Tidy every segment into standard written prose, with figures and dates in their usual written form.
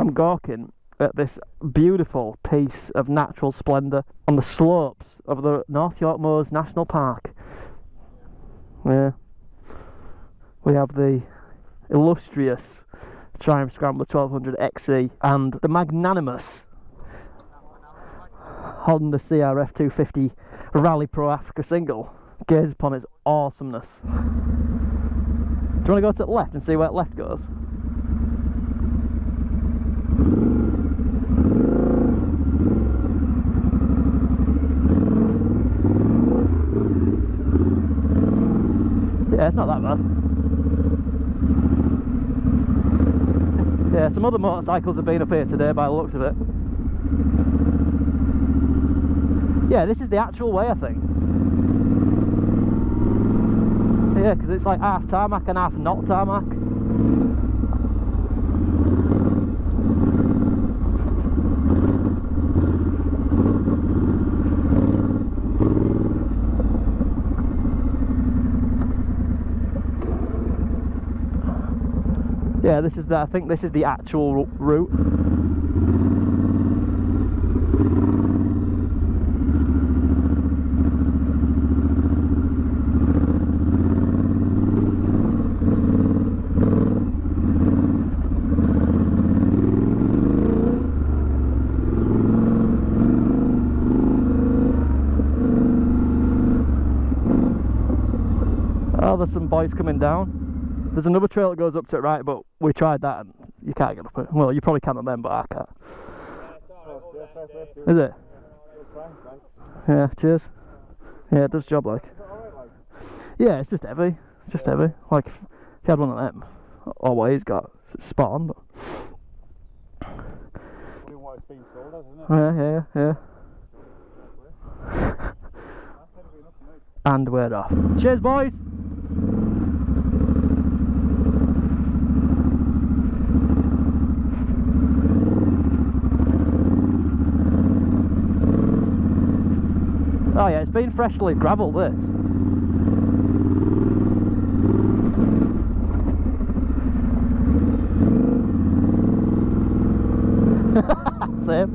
I'm gawking at this beautiful piece of natural splendour on the slopes of the North York Moors National Park. Yeah, we have the illustrious Triumph Scrambler 1200 XE and the magnanimous Honda CRF250 Rally Pro Africa single. Gaze upon its awesomeness. Do you want to go to the left and see where left goes? Yeah, it's not that bad. Yeah, some other motorcycles have been up here today by the looks of it. Yeah, this is the actual way, I think. Yeah, because it's like half tarmac and half not tarmac. Yeah, this is the, I think this is the actual route. Oh, there's some boys coming down. There's another trail that goes up to it right, but we tried that and you can't get up it. Well, you probably can on them, but I can't. Is it? Yeah, cheers. Yeah, it does job like. Yeah, it's just heavy. It's just heavy. Like if you had one of them, or what he's got, it's spot on. But yeah. And we're off. Cheers, boys. Oh yeah, it's been freshly gravelled, this. Same.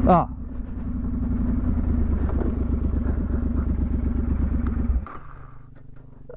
Ah.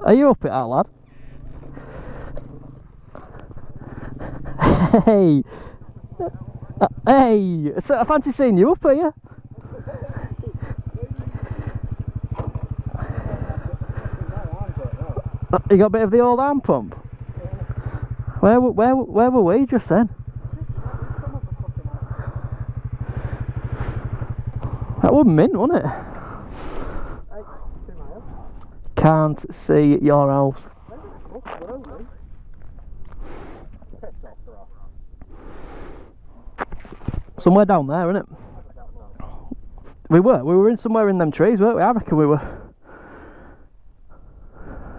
Are you up it, our lad? Hey! Hey! So I fancy seeing you up here. You got a bit of the old arm pump? Where were we just then? That was mint, wasn't it? Can't see your house. Somewhere down there, isn't it? We were in somewhere in them trees, weren't we? I reckon we were.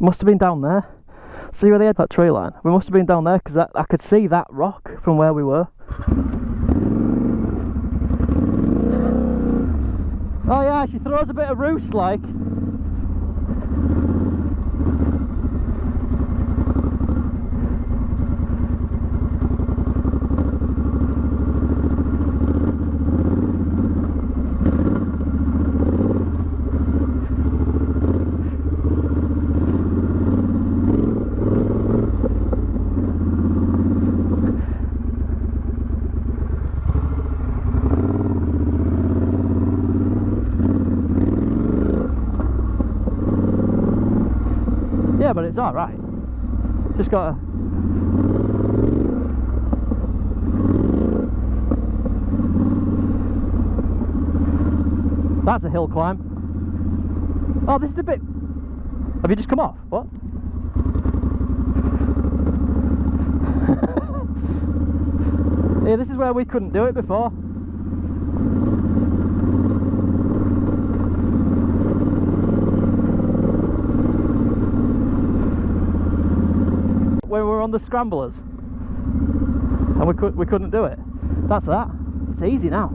Must have been down there. See where they had that tree line? We must have been down there because I could see that rock from where we were. Oh yeah, she throws a bit of roost like. Yeah, but it's alright. Just gotta... That's a hill climb. Oh, this is the bit... Have you just come off? What? Yeah, this is where we couldn't do it before. When we were on the scramblers and we couldn't do it. That's that. It's easy now.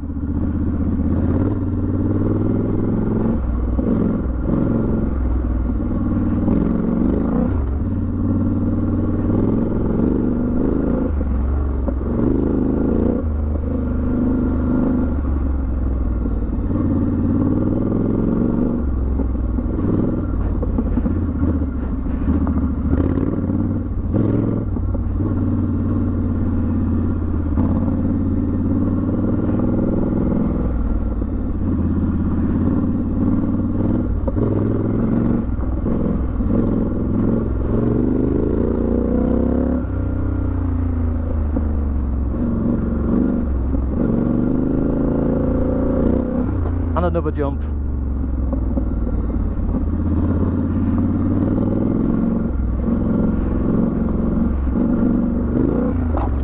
and another jump.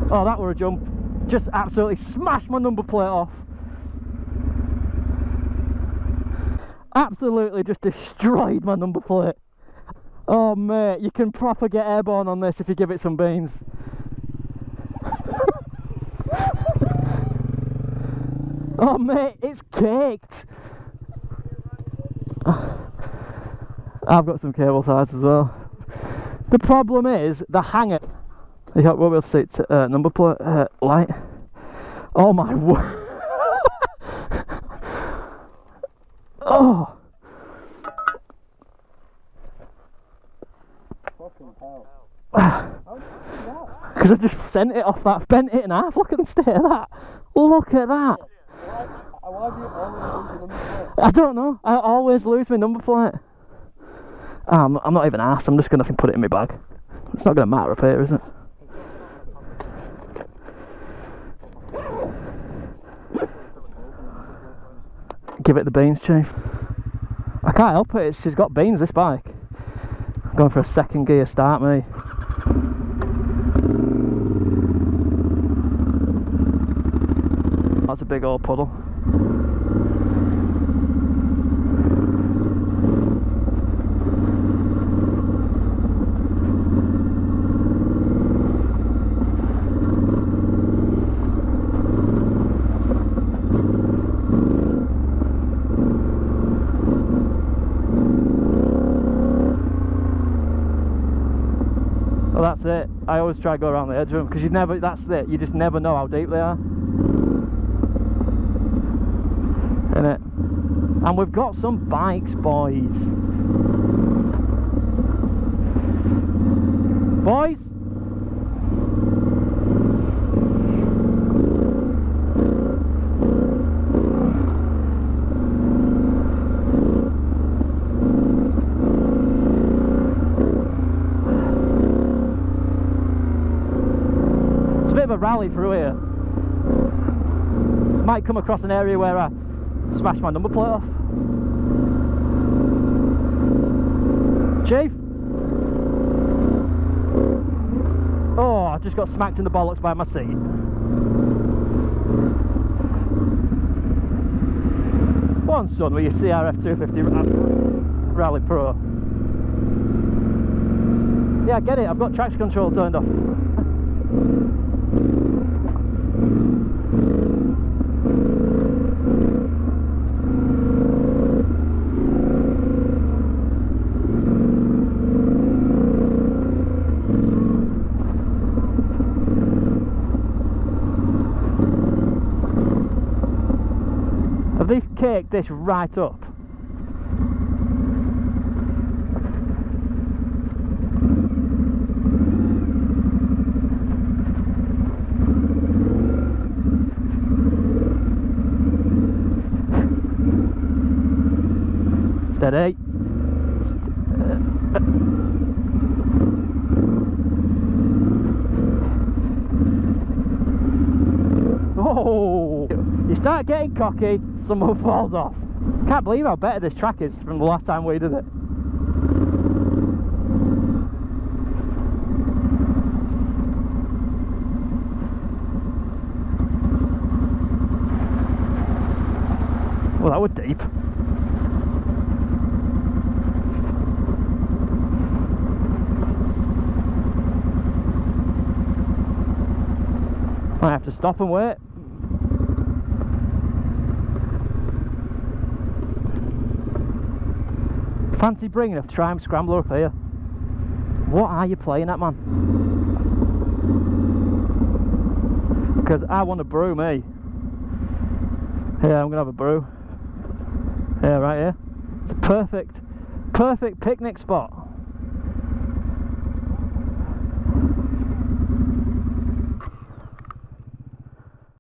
Oh, that were a jump. Just absolutely smashed my number plate off. Absolutely just destroyed my number plate. Oh mate, you can proper get airborne on this if you give it some beans. Oh mate, it's caked. I've got some cable ties as well. The problem is the hanger. You won't be able to see it's number plate light. Oh my word. Oh. Fucking hell. Because I just sent it off that, bent it in half. Look at the state of that. Look at that. Why do you always lose your number plate? I don't know. I always lose my number plate. I'm not even asked. I'm just going to put it in my bag. It's not going to matter up here, is it? Give it the beans, Chief. I can't help it. She's got beans, this bike. I'm going for a second gear start, me. That's a big old puddle. Well, that's it. I always try to go around the edge of them because you never, that's it, you just never know how deep they are. Innit? And we've got some bikes, boys. Boys? It's a bit of a rally through here. Might come across an area where I smash my number plate off. Chief? Oh, I just got smacked in the bollocks by my seat. One son with your CRF250 Rally Pro. Yeah, I get it, I've got traction control turned off. Have they caked this right up? Steady. Oh! You start getting cocky, someone falls off. Can't believe how better this track is from the last time we did it. Well, that was deep. I have to stop and wait. Fancy bringing a Triumph Scrambler up here. What are you playing at, man? Because I want a brew, me. Yeah, I'm gonna have a brew. Yeah, right here. It's a perfect picnic spot.